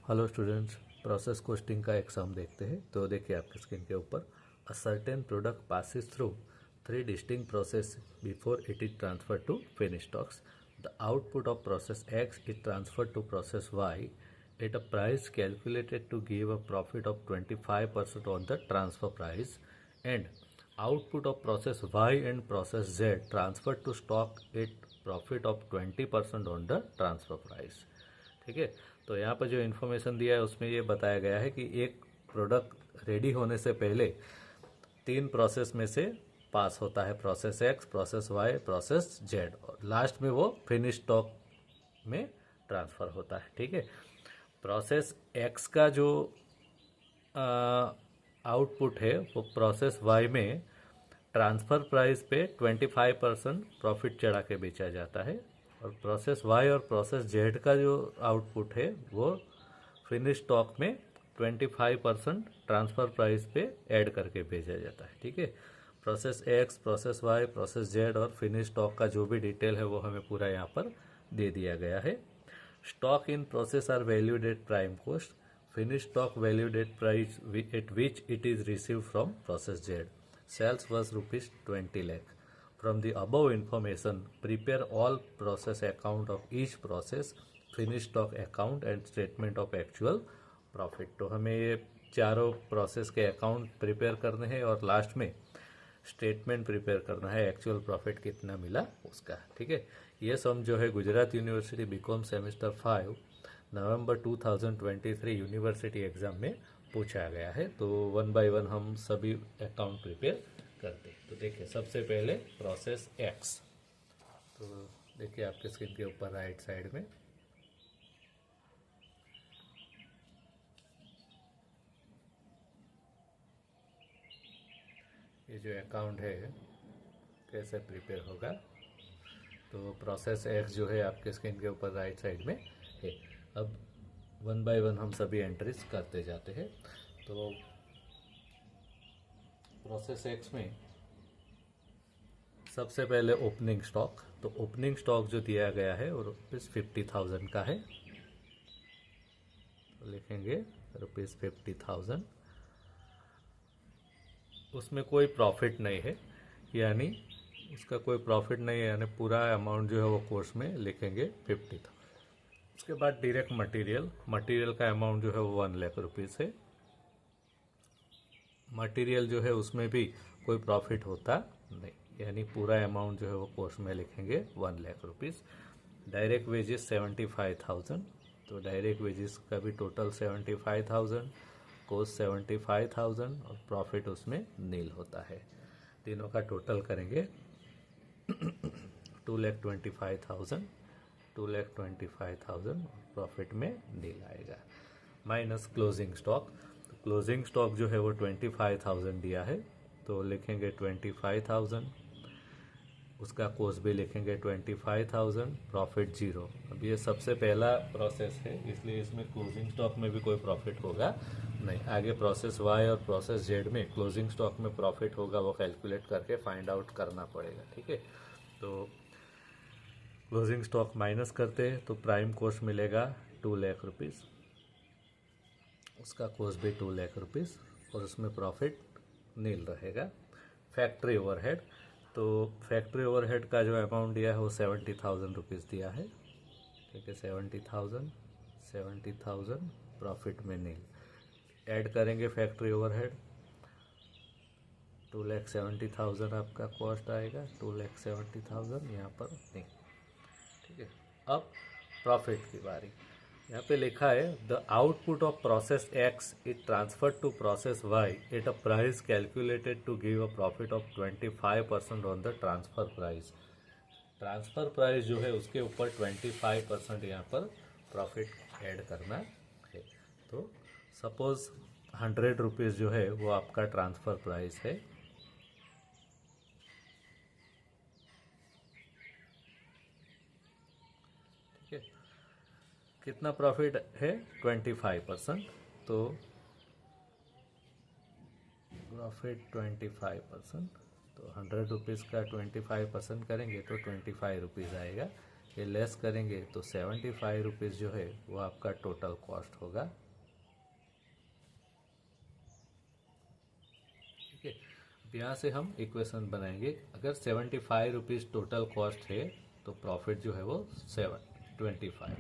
Hello students, process costing का exam देखते हैं। तो देखिए आपके स्क्रीन के ऊपर a certain product passes through three distinct process before it is transfer to finish stocks. The output of process X is transfer to process Y at a price calculated to give a profit of 25% on the transfer price and output of process Y and process Z transfer to stock at profit of 20% on the transfer price. ठीक है, तो यहाँ पर जो information दिया है उसमें ये बताया गया है कि एक प्रोडक्ट रेडी होने से पहले तीन प्रोसेस में से पास होता है, process X, process Y, process Z, और लास्ट में वो फिनिश स्टॉक में ट्रांसफ़र होता है। ठीक है, प्रोसेस एक्स का जो आउटपुट है वो प्रोसेस वाई में ट्रांसफ़र प्राइस पे 25% प्रॉफिट चढ़ा के बेचा जाता है, और प्रोसेस वाई और प्रोसेस जेड का जो आउटपुट है वो फिनिश स्टॉक में 25% ट्रांसफ़र प्राइस पे ऐड करके भेजा जाता है। ठीक है, process X, process Y, process Z और फिनिश स्टॉक का जो भी डिटेल है वो हमें पूरा यहाँ पर दे दिया गया है। Stock in process are valued at prime cost, finish stock valued at price at which it is receive from process Z, sales was rupees 20 lakh. From the above information, prepare all process account of each process, finished stock account and statement of actual profit। तो हमें ये चारों process के account prepare करने हैं और last में statement prepare करना है, एक्चुअल प्रॉफिट कितना मिला उसका। ठीक है, ये सम जो है गुजरात यूनिवर्सिटी बीकॉम सेमेस्टर 5 नवंबर 2023 यूनिवर्सिटी एग्ज़ाम में पूछा गया है। तो वन बाय वन हम सभी अकाउंट प्रिपेयर करते हैं। तो देखिए सबसे पहले प्रोसेस एक्स। तो देखिए आपके स्क्रीन के ऊपर राइट साइड में ये जो अकाउंट है कैसे प्रिपेयर होगा। तो प्रोसेस एक्स जो है आपके स्क्रीन के ऊपर राइट साइड में है। अब वन बाय वन हम सभी एंट्रीज करते जाते हैं। तो प्रोसेस एक्स में सबसे पहले ओपनिंग स्टॉक। तो ओपनिंग स्टॉक जो दिया गया है वो रुपीज़ 50,000 का है। तो लिखेंगे रुपीज़ 50,000। उसमें कोई प्रॉफिट नहीं है, यानी उसका कोई प्रॉफिट नहीं है, यानी पूरा अमाउंट जो है वो कोर्स में लिखेंगे 50,000। उसके बाद डायरेक्ट मटेरियल का अमाउंट जो है वो 1 लाख रुपीज़ है। मटेरियल जो है उसमें भी कोई प्रॉफिट होता नहीं, यानी पूरा अमाउंट जो है वो कोर्स में लिखेंगे 1 लाख रुपीज़। डायरेक्ट वेजेस 75,000, तो डायरेक्ट वेजेस का भी टोटल 75,000, कोस्ट 75,000 और प्रॉफिट उसमें नील होता है। तीनों का टोटल करेंगे 2,25,000, 2,25,000 प्रॉफिट में नील आएगा। Minus closing stock. तो क्लोजिंग स्टॉक जो है वो 25,000 दिया है, तो लिखेंगे 25,000। उसका कोस्ट भी लिखेंगे 25,000, प्रॉफिट जीरो। अब ये सबसे पहला प्रोसेस है, इसलिए इसमें क्लोजिंग स्टॉक में भी कोई प्रॉफिट होगा नहीं। आगे प्रोसेस वाई और प्रोसेस जेड में क्लोजिंग स्टॉक में प्रॉफिट होगा, वो कैलकुलेट करके फाइंड आउट करना पड़ेगा। ठीक है, तो क्लोजिंग स्टॉक माइनस करते हैं तो प्राइम कोस्ट मिलेगा 2 लाख रुपीज़, उसका कोस्ट भी 2 लाख रुपीज़ और उसमें प्रॉफिट नील रहेगा। Factory overhead. तो फैक्ट्री ओवरहेड का जो अमाउंट दिया है वो 70,000 रुपीज़ दिया है। ठीक है, 70,000 प्रॉफिट में नील। ऐड करेंगे फैक्ट्री ओवरहेड, 2,70,000 आपका कॉस्ट आएगा, 2,70,000 यहाँ पर नहीं। ठीक है, अब प्रॉफिट की बारी। यहाँ पे लिखा है the output of process X is transferred to process Y at a price calculated to give a profit of 25% on the transfer price. Transfer price जो है उसके ऊपर 25% यहाँ पर प्रॉफिट ऐड करना है। तो सपोज 100 रुपीज़ जो है वो आपका ट्रांसफर प्राइस है। ठीक है, कितना प्रॉफिट है 25%, तो प्रॉफिट 25%, तो 100 रुपीज़ का 25% करेंगे तो 25 रुपीज़ आएगा। ये लेस करेंगे तो 75 रुपीज़ जो है वो आपका टोटल कॉस्ट होगा। ठीक है, अब यहाँ से हम इक्वेशन बनाएंगे। अगर 75 रुपीज़ टोटल कॉस्ट है तो प्रॉफिट जो है वो 25।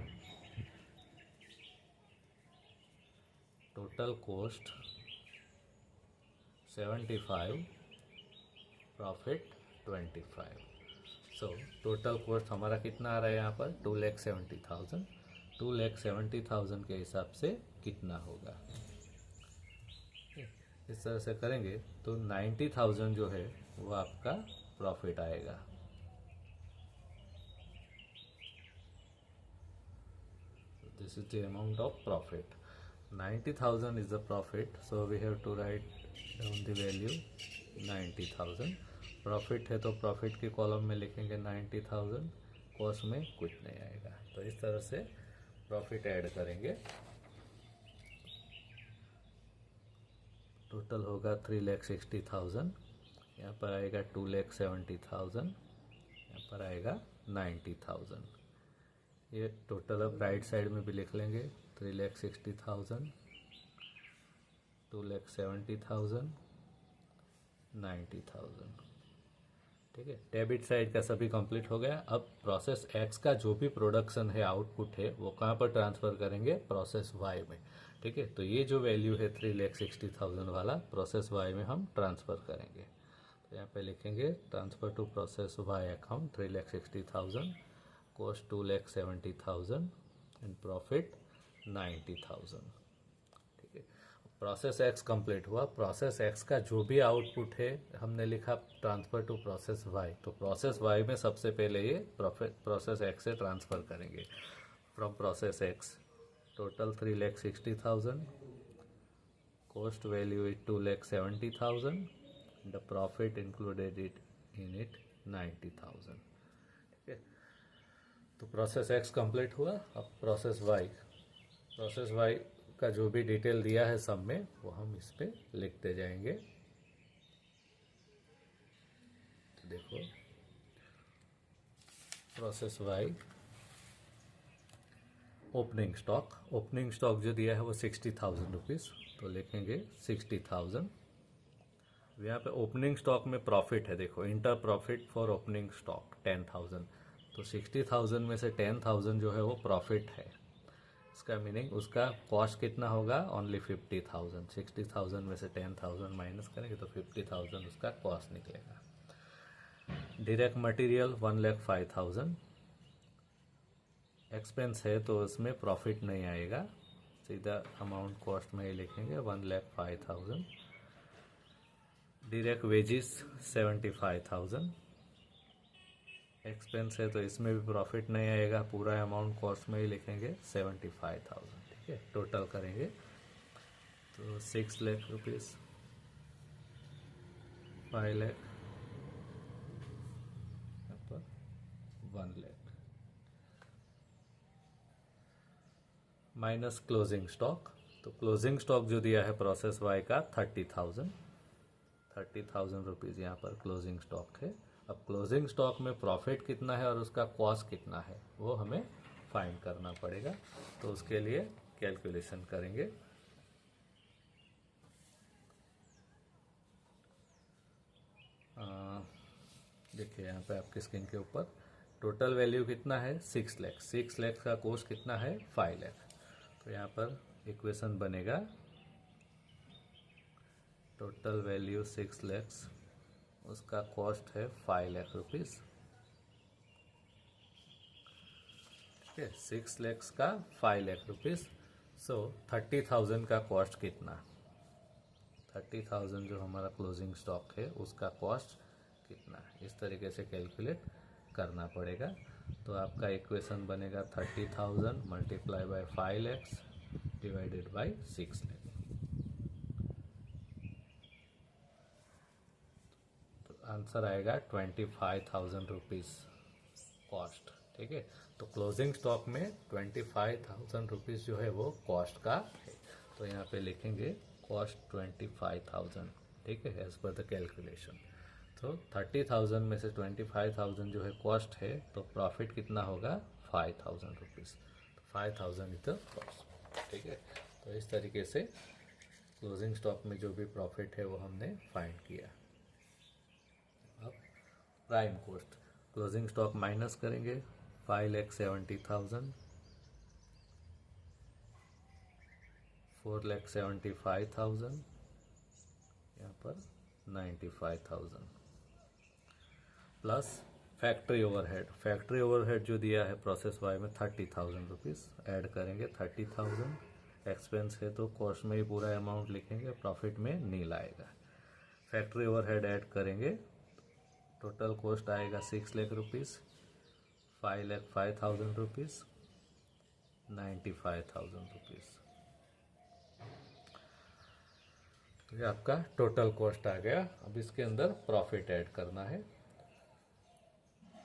Total cost 75, profit 25। So total cost हमारा कितना आ रहा है यहाँ पर 2,70,000। 2,70,000 के हिसाब से कितना होगा, इस तरह से करेंगे तो 90,000 जो है वो आपका प्रॉफिट आएगा। This is the amount of profit. 90,000 is the profit, so we have to write down the value 90,000। Profit है तो प्रॉफिट के कॉलम में लिखेंगे 90,000, कॉस्ट में कुछ नहीं आएगा। तो इस तरह से प्रॉफिट ऐड करेंगे। टोटल होगा 3,60,000, यहाँ पर आएगा 2,70,000, यहाँ पर आएगा 90,000। ये टोटल अब राइट साइड में भी लिख लेंगे 3,60,000, 2,70,000, 90,000। ठीक है, डेबिट साइड का सभी कंप्लीट हो गया। अब प्रोसेस एक्स का जो भी प्रोडक्शन है, आउटपुट है, वो कहाँ पर ट्रांसफ़र करेंगे, प्रोसेस वाई में। ठीक है, तो ये जो वैल्यू है 3,60,000 वाला प्रोसेस वाई में हम ट्रांसफ़र करेंगे। तो यहाँ पे लिखेंगे transfer to process Y account 3,60,000, cost 2,70,000 and profit 90,000। ठीक है, प्रोसेस एक्स कंप्लीट हुआ। प्रोसेस एक्स का जो भी आउटपुट है हमने लिखा ट्रांसफ़र टू प्रोसेस वाई, तो प्रोसेस वाई में सबसे पहले ये प्रोसेस एक्स से ट्रांसफ़र करेंगे। From process X total 3,60,000, cost value is 2,70,000, the profit included it in it 90,000। ठीक है, तो प्रोसेस एक्स कंप्लीट हुआ। अब प्रोसेस वाई का जो भी डिटेल दिया है सब में, वो हम इस पे लिखते जाएंगे। तो देखो प्रोसेस वाई ओपनिंग स्टॉक जो दिया है वो 60,000 रुपीज़, तो लिखेंगे 60,000। यहाँ पे ओपनिंग स्टॉक में प्रॉफिट है, देखो inter profit for opening stock 10,000, तो 60,000 में से 10,000 जो है वो प्रॉफिट है। इसका मीनिंग उसका कॉस्ट कितना होगा, ओनली 50,000। 60,000 में से 10,000 माइनस करेंगे तो 50,000 उसका कॉस्ट निकलेगा। डायरेक्ट मटेरियल 1,05,000, एक्सपेंस है तो उसमें प्रॉफिट नहीं आएगा, सीधा अमाउंट कॉस्ट में ही लिखेंगे 1,05,000। डायरेक्ट वेजिस 75,000, एक्सपेंस है तो इसमें भी प्रॉफिट नहीं आएगा, पूरा अमाउंट कॉस्ट में ही लिखेंगे 75,000। ठीक है, टोटल करेंगे तो 6 लाख रुपीज़, 5 लाख, यहाँ पर 1 लाख, माइनस क्लोजिंग स्टॉक। तो क्लोजिंग स्टॉक जो दिया है प्रोसेस वाई का 30,000 रुपीज़ यहाँ पर क्लोजिंग स्टॉक है। अब क्लोजिंग स्टॉक में प्रॉफिट कितना है और उसका कॉस्ट कितना है वो हमें फाइंड करना पड़ेगा, तो उसके लिए कैलकुलेशन करेंगे। देखिए यहाँ पे आपकी स्क्रीन के ऊपर टोटल वैल्यू कितना है 6 लाख। 6 लाख का कॉस्ट कितना है 5 लाख, तो यहाँ पर इक्वेशन बनेगा टोटल वैल्यू 6 लाख, उसका कॉस्ट है 5 लाख रुपीज़। ठीक है, 6 लाख का 5 लाख रुपीज़, सो 30,000 का कॉस्ट कितना, 30,000 जो हमारा क्लोजिंग स्टॉक है उसका कॉस्ट कितना, इस तरीके से कैलकुलेट करना पड़ेगा। तो आपका इक्वेशन बनेगा 30,000 multiply by 5 lakh divided by 6 lakh, तो आंसर आएगा 25,000 रुपीज़ कॉस्ट। ठीक है, तो क्लोजिंग स्टॉक में 25,000 रुपीज़ जो है वो कॉस्ट का है, तो यहाँ पे लिखेंगे कॉस्ट 25,000। ठीक है, एज पर द कैलकुलेशन। तो 30,000 में से 25,000 जो है कॉस्ट है, तो प्रॉफिट कितना होगा 5,000 रुपीज़। तो 5,000 इज द कॉस्ट। ठीक है, तो इस तरीके से क्लोजिंग स्टॉक में जो भी प्रॉफिट है वो हमने फाइंड किया। अब prime cost, closing stock minus करेंगे 5,70,000, 4,75,000, यहाँ पर 95,000 plus factory overhead. Factory overhead जो दिया है प्रोसेस वाई में 30,000 रुपीज़ ऐड करेंगे। 30,000 एक्सपेंस है तो कॉस्ट में ही पूरा अमाउंट लिखेंगे, प्रॉफिट में नील आएगा। फैक्ट्री ओवरहेड ऐड करेंगे, टोटल कॉस्ट आएगा 6 लाख रुपीज़, 5,05,000 रुपीज़, 95,000 रुपीज़। तो ये आपका टोटल कॉस्ट आ गया। अब इसके अंदर प्रॉफिट ऐड करना है।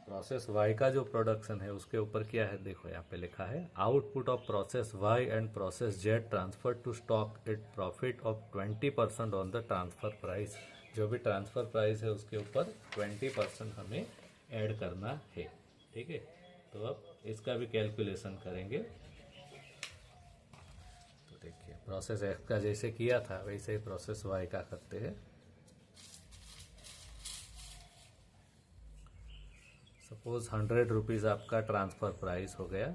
प्रोसेस वाई का जो प्रोडक्शन है उसके ऊपर क्या है, देखो यहाँ पे लिखा है output of process Y and process Z transfer to stock at profit of 20% on the transfer price. जो भी ट्रांसफर प्राइस है उसके ऊपर 20% हमें ऐड करना है। ठीक है, तो अब इसका भी कैलकुलेशन करेंगे। तो देखिए प्रोसेस एक्स का जैसे किया था वैसे ही प्रोसेस वाई का करते हैं। सपोज 100 रुपीज़ आपका ट्रांसफर प्राइस हो गया।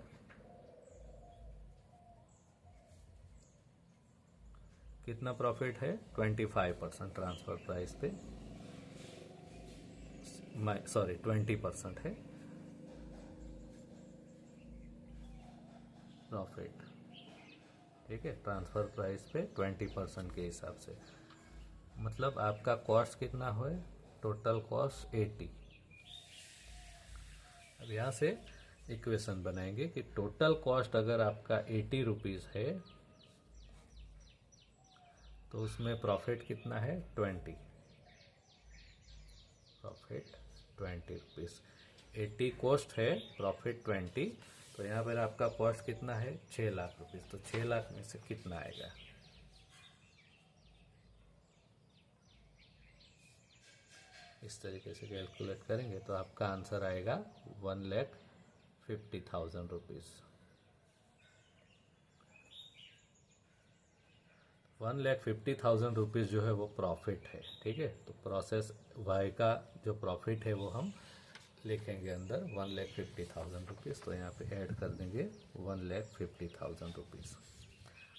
कितना प्रॉफिट है 25% ट्रांसफर प्राइस पे, सॉरी 20% है प्रॉफिट। ठीक है, ट्रांसफर प्राइस पे 20% के हिसाब से, मतलब आपका कॉस्ट कितना हो, टोटल कॉस्ट 80। अब यहाँ से इक्वेशन बनाएंगे कि टोटल कॉस्ट अगर आपका 80 रुपीज़ है तो उसमें प्रॉफिट कितना है 20, प्रॉफिट 20 रुपीज़। 80 कॉस्ट है, प्रॉफिट 20, तो यहाँ पर आपका कॉस्ट कितना है 6 लाख रुपीज़। तो 6 लाख में से कितना आएगा, इस तरीके से कैलकुलेट करेंगे तो आपका आंसर आएगा 1,50,000 रुपीज़। 1,50,000 रुपीज़ जो है वो प्रॉफिट है। ठीक है, तो प्रोसेस वाई का जो प्रॉफिट है वो हम लिखेंगे अंदर 1,50,000 रुपीज़। तो यहाँ पे ऐड कर देंगे 1,50,000 रुपीज़।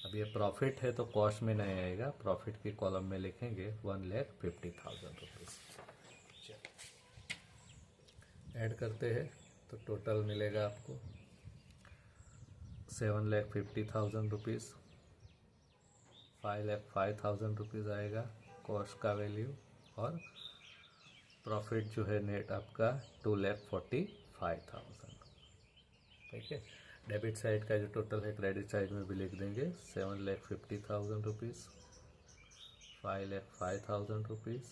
अब ये प्रॉफिट है तो कॉस्ट में नहीं आएगा, प्रॉफिट के कॉलम में लिखेंगे 1,50,000 रुपीज़। ऐड करते हैं तो टोटल मिलेगा आपको 7,50,000 रुपीज़, 5,05,000 रुपीज़ आएगा कॉस्ट का वैल्यू, और प्रॉफिट जो है नेट आपका 2,45,000। ठीक है, डेबिट साइड का जो टोटल है क्रेडिट साइड में भी लिख देंगे 7,50,000 रुपीज़, 5,05,000 रुपीज़,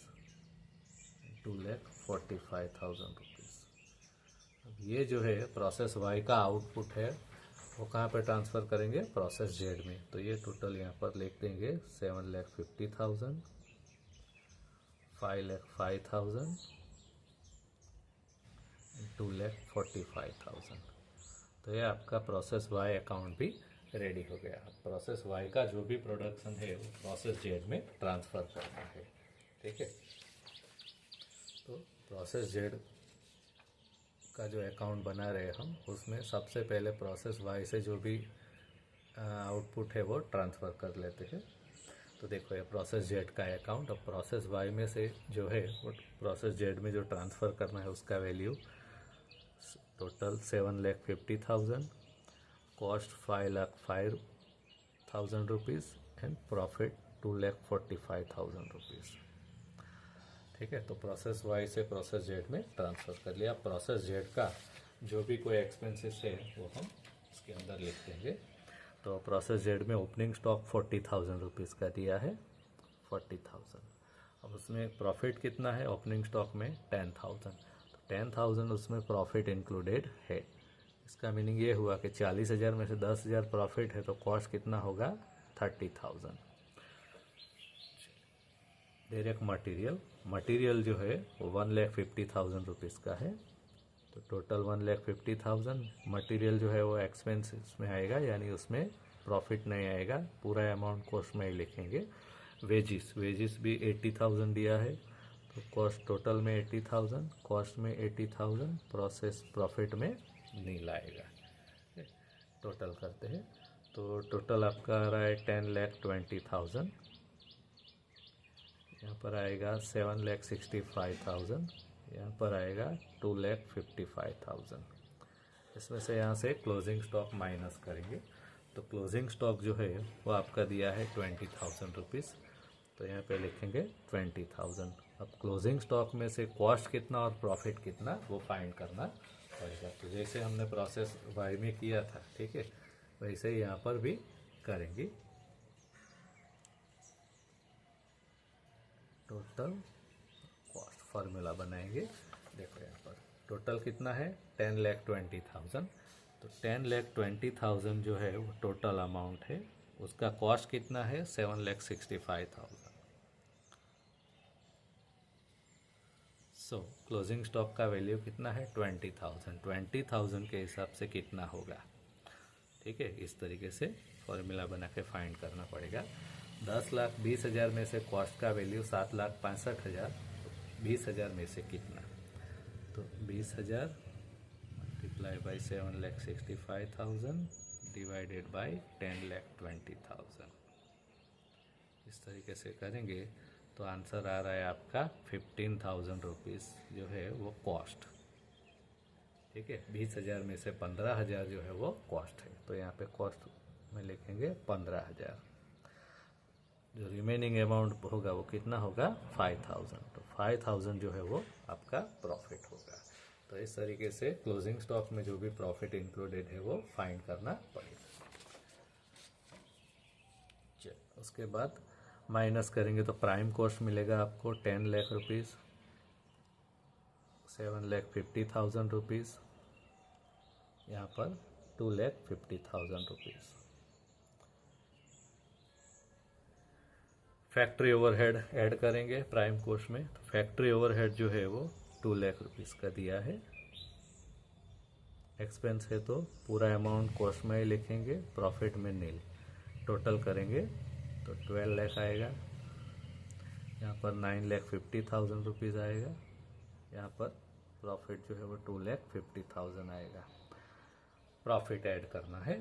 2,45,000 रुपीज़। ये जो है प्रोसेस वाई का आउटपुट है वो कहाँ पर ट्रांसफ़र करेंगे, प्रोसेस जेड में। तो ये टोटल यहाँ पर लिख देंगे 7,50,000, 5,05,000, 2,45,000। तो ये आपका प्रोसेस वाई अकाउंट भी रेडी हो गया। प्रोसेस वाई का जो भी प्रोडक्शन है वो प्रोसेस जेड में ट्रांसफ़र करना है। ठीक है, तो प्रोसेस जेड का जो अकाउंट बना रहे हम उसमें सबसे पहले प्रोसेस वाई से जो भी आउटपुट है वो ट्रांसफ़र कर लेते हैं। तो देखो ये प्रोसेस जेड का अकाउंट, अब प्रोसेस वाई में से जो है वो प्रोसेस जेड में जो ट्रांसफ़र करना है उसका value total 7,50,000, cost 5,05,000 rupees and profit 2,45,000 rupees. ठीक है, तो प्रोसेस वाई से प्रोसेस जेड में ट्रांसफ़र कर लिया। प्रोसेस जेड का जो भी कोई एक्सपेंसेस है वो हम इसके अंदर लिख देंगे। तो प्रोसेस जेड में ओपनिंग स्टॉक 40,000 रुपीज़ का दिया है, 40,000। अब उसमें प्रॉफिट कितना है ओपनिंग स्टॉक में 10,000, तो 10,000 उसमें प्रॉफिट इंक्लूडेड है। इसका मीनिंग ये हुआ कि 40,000 में से 10,000 प्रॉफिट है तो कॉस्ट कितना होगा 30,000। डायरेक्ट मटेरियल जो है वो 1,50,000 रुपीज़ का है। तो टोटल 1,50,000 मटेरियल जो है वो एक्सपेंसेस में आएगा, यानी उसमें प्रॉफिट नहीं आएगा, पूरा अमाउंट कॉस्ट में ही लिखेंगे। वेजिस भी 80,000 दिया है, तो कॉस्ट टोटल में 80,000, कॉस्ट में 80,000, प्रोसेस प्रॉफिट में नील आएगा। टोटल करते हैं तो टोटल आपका आ रहा है 10,20,000, यहाँ पर आएगा 7,65,000, यहाँ पर आएगा 2,55,000। इसमें से यहाँ से क्लोजिंग स्टॉक माइनस करेंगे, तो क्लोजिंग स्टॉक जो है वो आपका दिया है 20,000 रुपीज़, तो यहाँ पे लिखेंगे 20,000। अब क्लोजिंग स्टॉक में से कॉस्ट कितना और प्रॉफिट कितना वो फाइंड करना पड़ेगा। तो जैसे हमने प्रोसेस वाई में किया था, ठीक है, वैसे ही यहाँ पर भी करेंगे। टोटल कॉस्ट फार्मूला बनाएंगे। देखो यहाँ पर टोटल कितना है 10,20,000, तो 10,20,000 जो है वो टोटल अमाउंट है, उसका कॉस्ट कितना है 7,65,000। सो क्लोजिंग स्टॉक का वैल्यू कितना है 20,000। 20,000 के हिसाब से कितना होगा, ठीक है, इस तरीके से फॉर्मूला बना के फाइंड करना पड़ेगा। 10,20,000 में से कॉस्ट का वैल्यू 7,65,000, 20,000 में से कितना, तो 20,000 मल्टीप्लाई बाई 7,65,000 डिवाइडेड बाई 10,20,000, इस तरीके से करेंगे तो आंसर आ रहा है आपका 15,000 रुपीज़ जो है वो कॉस्ट, ठीक है। 20,000 में से 15,000 जो है वो कॉस्ट है, तो यहाँ पे कॉस्ट में लिखेंगे 15,000। जो रिमेनिंग अमाउंट होगा वो कितना होगा 5,000, तो 5,000 जो है वो आपका प्रॉफिट होगा। तो इस तरीके से क्लोजिंग स्टॉक में जो भी प्रॉफिट इंक्लूडेड है वो फाइंड करना पड़ेगा। चलिए उसके बाद माइनस करेंगे तो प्राइम कॉस्ट मिलेगा आपको 10 लाख रुपीज़, 7,50,000 रुपीज़, यहाँ पर 2,50,000 रुपीज़। फैक्ट्री ओवरहेड ऐड करेंगे प्राइम कॉस्ट में, तो फैक्ट्री ओवरहेड जो है वो 2 लाख रुपीज़ का दिया है। एक्सपेंस है तो पूरा अमाउंट कॉस्ट में ही लिखेंगे, प्रॉफिट में नील। टोटल करेंगे तो 12 लाख आएगा, यहाँ पर 9,50,000 रुपीज़ आएगा, यहाँ पर प्रॉफिट जो है वो 2,50,000 आएगा। प्रॉफिट ऐड करना है,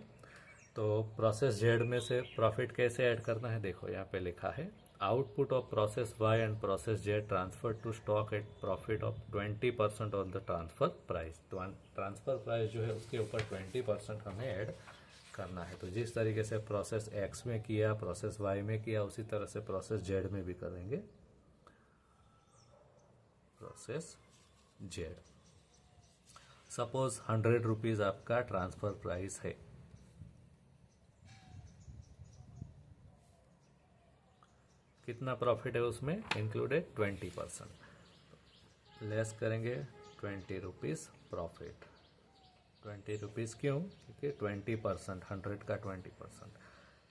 तो प्रोसेस जेड में से प्रॉफिट कैसे ऐड करना है, देखो यहाँ पे लिखा है output of process Y and process Z transfer to stock at profit of 20% on the transfer price. तो ट्रांसफर प्राइस जो है उसके ऊपर 20% हमें ऐड करना है। तो जिस तरीके से प्रोसेस एक्स में किया, प्रोसेस वाई में किया, उसी तरह से प्रोसेस जेड में भी करेंगे। प्रोसेस जेड, सपोज 100 रुपीज़ आपका ट्रांसफर प्राइस है, कितना प्रॉफिट है उसमें इंक्लूडेड 20%, लेस करेंगे 20 रुपीज़ प्रॉफिट। 20 रुपीज़ क्यों, क्योंकि 20%, 100 का 20%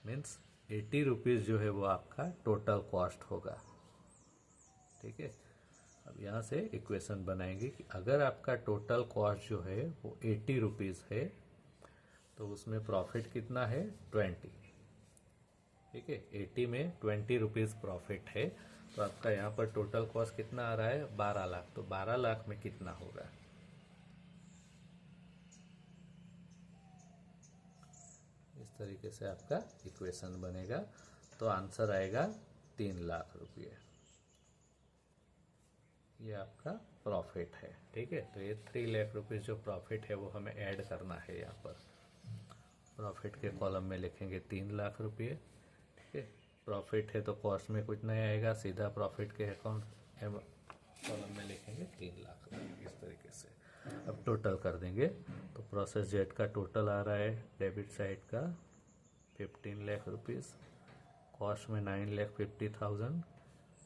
मीन्स 80 रुपीज़ जो है वो आपका टोटल कॉस्ट होगा, ठीक है। अब यहाँ से इक्वेशन बनाएंगे कि अगर आपका टोटल कॉस्ट जो है वो 80 रुपीज़ है तो उसमें प्रॉफिट कितना है 20, ठीक है। 80 में 20 रुपीज़ प्रॉफिट है, तो आपका यहाँ पर टोटल कॉस्ट कितना आ रहा है 12 लाख, तो 12 लाख में कितना होगा, इस तरीके से आपका इक्वेशन बनेगा। तो आंसर आएगा 3 लाख रुपये, ये आपका प्रॉफिट है, ठीक है। तो ये 3 लाख रुपीज़ जो प्रॉफिट है वो हमें ऐड करना है। यहाँ पर प्रॉफिट के कॉलम में लिखेंगे 3 लाख रुपये, ठीक है। प्रॉफिट है तो कॉस्ट में कुछ नहीं आएगा, सीधा प्रॉफिट के अकाउंट कॉलम में लिखेंगे 3 लाख रुपये, इस तरीके से। अब टोटल कर देंगे तो प्रोसेस जेड का टोटल आ रहा है डेबिट साइड का 15 लाख रुपीज़, कॉस्ट में 9,50,000,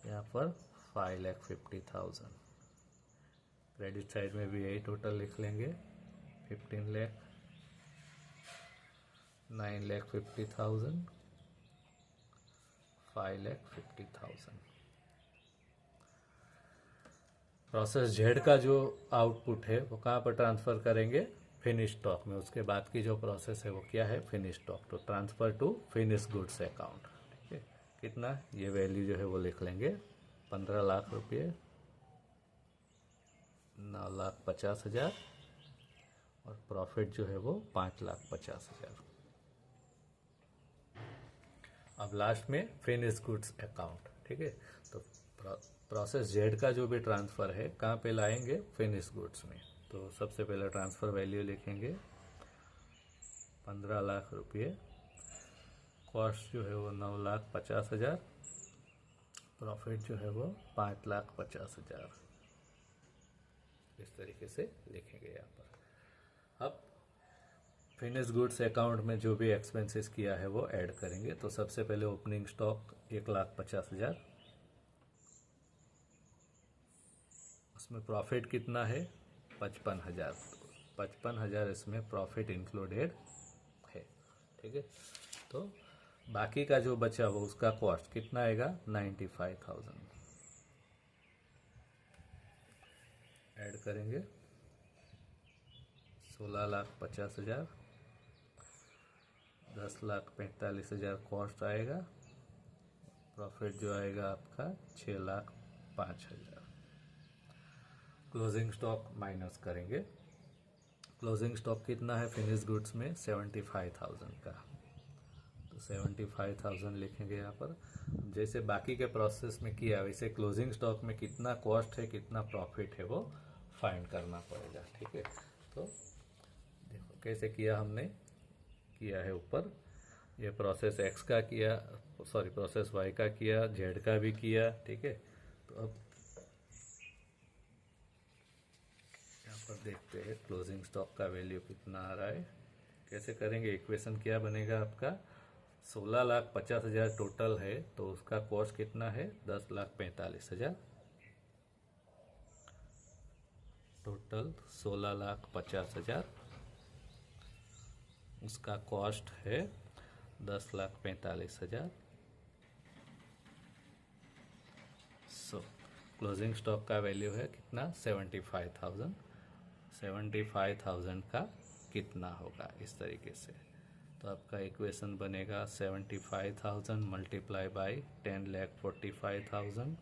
यहाँ पर 5,50,000। क्रेडिट साइड में भी यही टोटल लिख लेंगे 15 लाख, 9,50,000, 5,50,000। प्रोसेस जेड का जो आउटपुट है वो कहाँ पर ट्रांसफ़र करेंगे, फिनिश स्टॉक में। उसके बाद की जो प्रोसेस है वो क्या है, फिनिश स्टॉक। तो transfer to finish goods account. ठीक है, कितना, ये वैल्यू जो है वो लिख लेंगे, 15 लाख रुपये, 9,50,000, और प्रॉफिट जो है वो 5,50,000। अब लास्ट में फिनिश गुड्स अकाउंट। ठीक है, तो प्रोसेस जेड का जो भी ट्रांसफ़र है कहाँ पे लाएंगे, फिनिश गुड्स में। तो सबसे पहले ट्रांसफ़र वैल्यू लिखेंगे 15 लाख रुपये, कॉस्ट जो है वो 9,50,000, प्रॉफिट जो है वो 5,50,000। इस तरीके से लिखेंगे यहाँ पर। अब फिनिश गुड्स अकाउंट में जो भी एक्सपेंसेस किया है वो ऐड करेंगे। तो सबसे पहले ओपनिंग स्टॉक 1,50,000, उसमें प्रॉफिट कितना है, 55,000। 55,000 इसमें प्रॉफिट इंक्लूडेड है। ठीक है, तो बाकी का जो बचा वो उसका कॉस्ट कितना आएगा, 95,000। ऐड करेंगे 16,50,000, 10,45,000 कॉस्ट आएगा, प्रॉफिट जो आएगा आपका 6,05,000। क्लोजिंग स्टॉक माइनस करेंगे। क्लोजिंग स्टॉक कितना है फिनिश गुड्स में, 75,000 का। तो 75,000 लिखेंगे यहाँ पर। जैसे बाकी के प्रोसेस में किया वैसे क्लोजिंग स्टॉक में कितना कॉस्ट है कितना प्रॉफिट है वो फाइंड करना पड़ेगा। ठीक है, तो देखो कैसे किया हमने, किया है ऊपर, ये प्रोसेस एक्स का किया, सॉरी प्रोसेस वाई का किया, जेड का भी किया। ठीक है, तो अब यहाँ पर देखते हैं क्लोजिंग स्टॉक का वैल्यू कितना आ रहा है। कैसे करेंगे, इक्वेशन क्या बनेगा आपका, 16,50,000 टोटल है, तो उसका कॉस्ट कितना है, 10,45,000। टोटल 16,50,000, उसका कॉस्ट है 10,45,000। सो क्लोजिंग स्टॉक का वैल्यू है कितना, 75,000। 75,000 का कितना होगा, इस तरीके से। तो आपका इक्वेशन बनेगा 75,000 मल्टीप्लाई बाई 10,45,000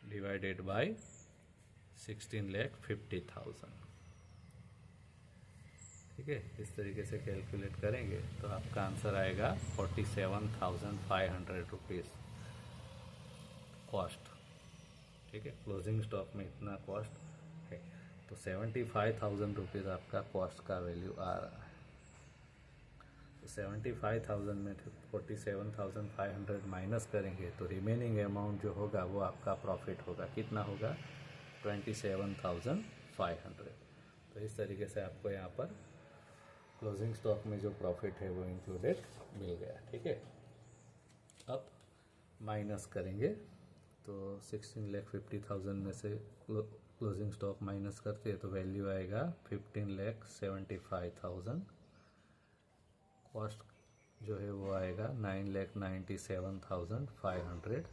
डिवाइडेड बाई 16,50,000। ठीक है, इस तरीके से कैलकुलेट करेंगे तो आपका आंसर आएगा 47,500 रुपीज़ कॉस्ट। ठीक है, क्लोजिंग स्टॉक में इतना कॉस्ट है, तो 75,000 रुपीज़ आपका कॉस्ट का वैल्यू आ रहा है। तो 75,000 में 47,500 माइनस करेंगे तो रिमेनिंग अमाउंट जो होगा वो आपका प्रॉफिट होगा, कितना होगा, 27,500। तो इस तरीके से आपको यहाँ पर क्लोजिंग स्टॉक में जो प्रॉफिट है वो इंक्लूडेड मिल गया। ठीक है, अब माइनस करेंगे तो 16,50,000 में से क्लोजिंग स्टॉक माइनस करते हैं तो वैल्यू आएगा 15,75,000। कॉस्ट जो है वो आएगा 9,97,500।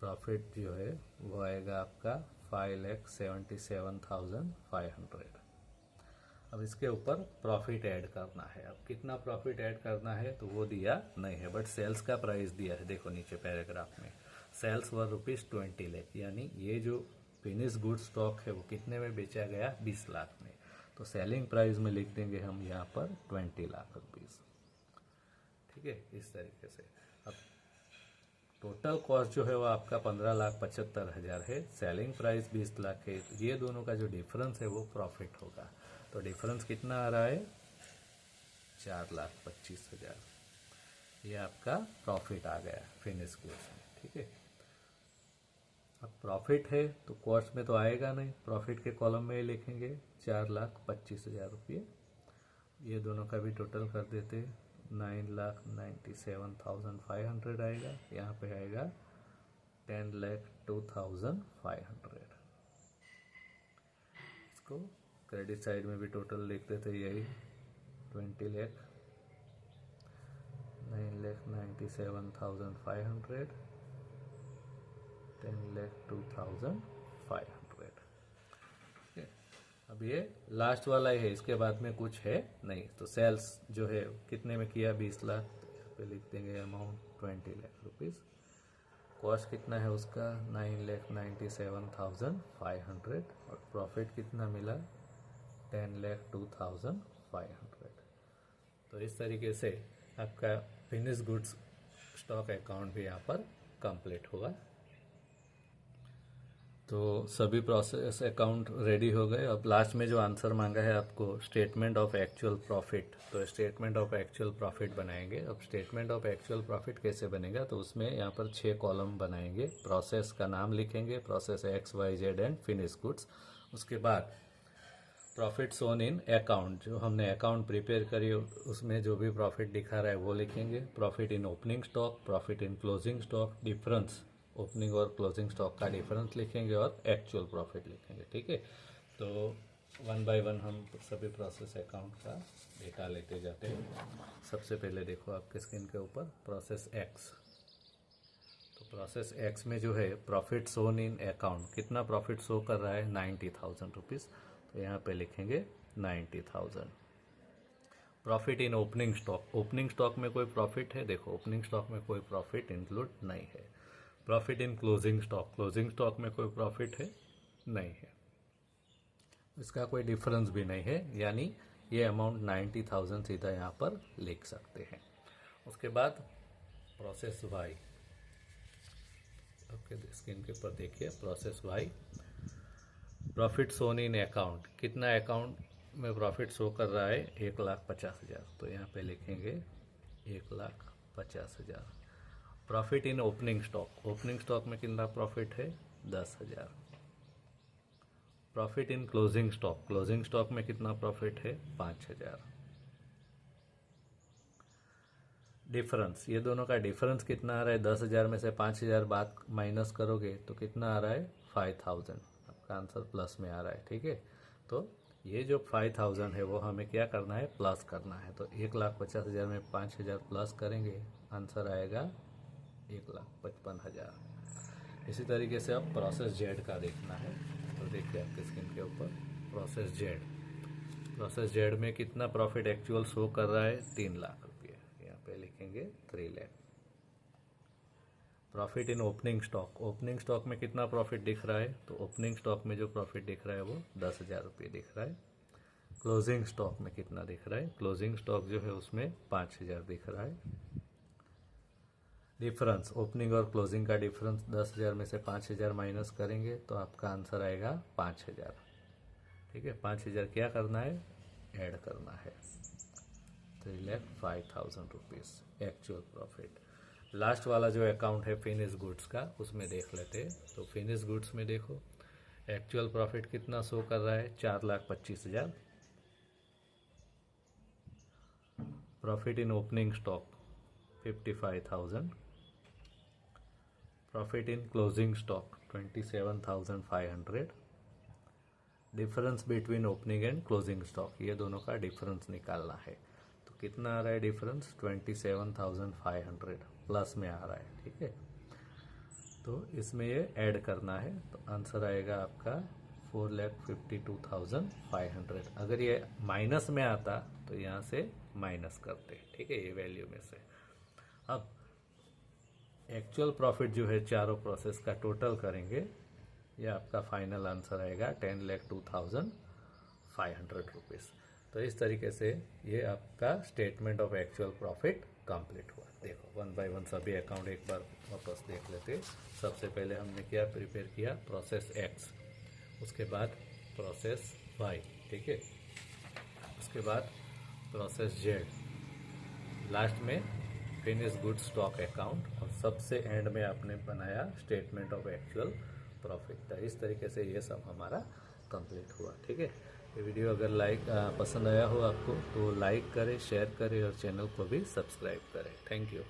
प्रॉफिट जो है वो आएगा आपका 5,77,500। अब इसके ऊपर प्रॉफिट ऐड करना है। अब कितना प्रॉफिट ऐड करना है तो वो दिया नहीं है, बट सेल्स का प्राइस दिया है। देखो नीचे पैराग्राफ में सेल्स वर ₹20 लाख, यानी ये जो फिनिश गुड स्टॉक है वो कितने में बेचा गया, 20 लाख में। तो सेलिंग प्राइस में लिख देंगे हम यहाँ पर 20 लाख रुपीज़। ठीक है, इस तरीके से। अब टोटल कॉस्ट जो है वो आपका 15,75,000 है, सेलिंग प्राइस 20 लाख है, तो ये दोनों का जो डिफरेंस है वो प्रॉफिट होगा। तो डिफरेंस कितना आ रहा है, 4,25,000। ये आपका प्रॉफिट आ गया फिनिश गुड्स में। ठीक है, अब प्रॉफिट है तो कॉस्ट में तो आएगा नहीं, प्रॉफिट के कॉलम में लिखेंगे 4,25,000 रुपये। ये दोनों का भी टोटल कर देते, 9,97,500 आएगा। यहाँ पे आएगा 10,02,500। इसको क्रेडिट साइड में भी टोटल लिख देते, यही 20 लाख, 9,97,500 10,02,500। अब ये लास्ट वाला ही है, इसके बाद में कुछ है नहीं। तो सेल्स जो है कितने में किया, 20 लाख, तो यहाँ पे लिख देंगे अमाउंट 20 लाख रुपीज़। कॉस्ट कितना है उसका, 9,97,500, और प्रॉफिट कितना मिला, 10,02,500। तो इस तरीके से आपका फिनिश गुड्स स्टॉक अकाउंट भी यहाँ पर कंप्लीट हुआ। तो सभी प्रोसेस अकाउंट रेडी हो गए। अब लास्ट में जो आंसर मांगा है आपको, स्टेटमेंट ऑफ एक्चुअल प्रॉफिट, तो स्टेटमेंट ऑफ एक्चुअल प्रॉफिट बनाएंगे। अब स्टेटमेंट ऑफ एक्चुअल प्रॉफिट कैसे बनेगा, तो उसमें यहाँ पर 6 कॉलम बनाएंगे। प्रोसेस का नाम लिखेंगे, process X Y Z and finish goods. उसके बाद प्रॉफिट सोन इन अकाउंट, जो हमने अकाउंट प्रिपेयर करी उसमें जो भी प्रॉफिट दिखा रहा है वो लिखेंगे। Profit in opening stock, profit in closing stock, difference opening और क्लोजिंग स्टॉक का डिफरेंस लिखेंगे, और एक्चुअल प्रॉफिट लिखेंगे। ठीक है, तो 1 बाय 1 हम सभी प्रोसेस अकाउंट का डेटा लेते जाते हैं। सबसे पहले देखो आपके स्क्रीन के ऊपर प्रोसेस एक्स। तो प्रोसेस एक्स में जो है प्रॉफिट सोन इन अकाउंट, कितना प्रॉफिट शो कर रहा है, 90,000 रुपीज़। तो यहाँ पे लिखेंगे 90,000। Profit in opening stock, opening stock में कोई प्रॉफिट है, देखो ओपनिंग स्टॉक में कोई प्रॉफिट इंक्लूड नहीं है। Profit in closing stock, closing stock में कोई प्रॉफिट है, नहीं है, इसका कोई डिफरेंस भी नहीं है, यानी ये अमाउंट 90,000 सीधा यहाँ पर लिख सकते हैं। उसके बाद प्रोसेस वाई, आपके स्क्रीन के ऊपर देखिए process why. Profit Son in account, कितना अकाउंट में प्रॉफिट शो कर रहा है, 1,50,000। तो यहाँ पे लिखेंगे 1,50,000। Profit in opening stock, opening stock में कितना प्रॉफिट है, 10,000। Profit in closing stock, closing stock में कितना प्रॉफिट है, 5,000। डिफरेंस, ये दोनों का डिफरेंस कितना आ रहा है, 10,000 में से 5,000 बात माइनस करोगे तो कितना आ रहा है, 5,000। आपका आंसर प्लस में आ रहा है। ठीक है, तो ये जो 5,000 है वो हमें क्या करना है, प्लस करना है। तो 1,50,000 में 5,000 प्लस करेंगे, आंसर आएगा 1,55,000। इसी तरीके से अब प्रोसेस जेड का देखना है। तो देखिए आपके स्क्रीन के ऊपर प्रोसेस जेड, प्रोसेस जेड में कितना प्रॉफिट एक्चुअल शो कर रहा है, 3 लाख रुपये। यहाँ पे लिखेंगे 3 lakh. Profit in opening stock, opening stock में कितना प्रॉफिट दिख रहा है, तो ओपनिंग स्टॉक में जो प्रॉफिट दिख रहा है वो 10,000 रुपये दिख रहा है। क्लोजिंग स्टॉक में कितना दिख रहा है, क्लोजिंग स्टॉक जो है उसमें 5,000 दिख रहा है। डिफरेंस, ओपनिंग और क्लोजिंग का डिफरेंस 10,000 में से 5,000 माइनस करेंगे तो आपका आंसर आएगा 5,000। ठीक है, 5,000 क्या करना है, ऐड करना है। 3,05,000 रुपीज़ एक्चुअल प्रॉफिट। लास्ट वाला जो अकाउंट है फिनिश गुड्स का, उसमें देख लेते हैं। तो फिनिश गुड्स में देखो एक्चुअल प्रॉफिट कितना शो कर रहा है, 4,25,000। Profit in opening stock 55,000। Profit in closing stock 27,500। Difference between opening and closing stock, ये दोनों का डिफरेंस निकालना है। तो कितना आ रहा है डिफरेंस, 27,500 प्लस में आ रहा है। ठीक है, तो इसमें ये ऐड करना है, तो आंसर आएगा आपका 4,52,500। अगर ये माइनस में आता तो यहाँ से माइनस करते। ठीक है, ये वैल्यू में से। अब एक्चुअल प्रॉफिट जो है चारों प्रोसेस का टोटल करेंगे, ये आपका फाइनल आंसर आएगा 10,02,500 रुपीज़। तो इस तरीके से ये आपका statement of actual profit complete हुआ। देखो 1 बाय 1 सभी अकाउंट एक बार वापस देख लेते। सबसे पहले हमने क्या प्रिपेयर किया, प्रोसेस एक्स, उसके बाद प्रोसेस वाई। ठीक है, उसके बाद प्रोसेस जेड, लास्ट में फिनिश गुड स्टॉक अकाउंट, और सबसे एंड में आपने बनाया स्टेटमेंट ऑफ एक्चुअल प्रॉफिट। तो इस तरीके से ये सब हमारा कंप्लीट हुआ। ठीक है, ये वीडियो अगर पसंद आया हो आपको तो लाइक करें, शेयर करें और चैनल को भी सब्सक्राइब करें। Thank you.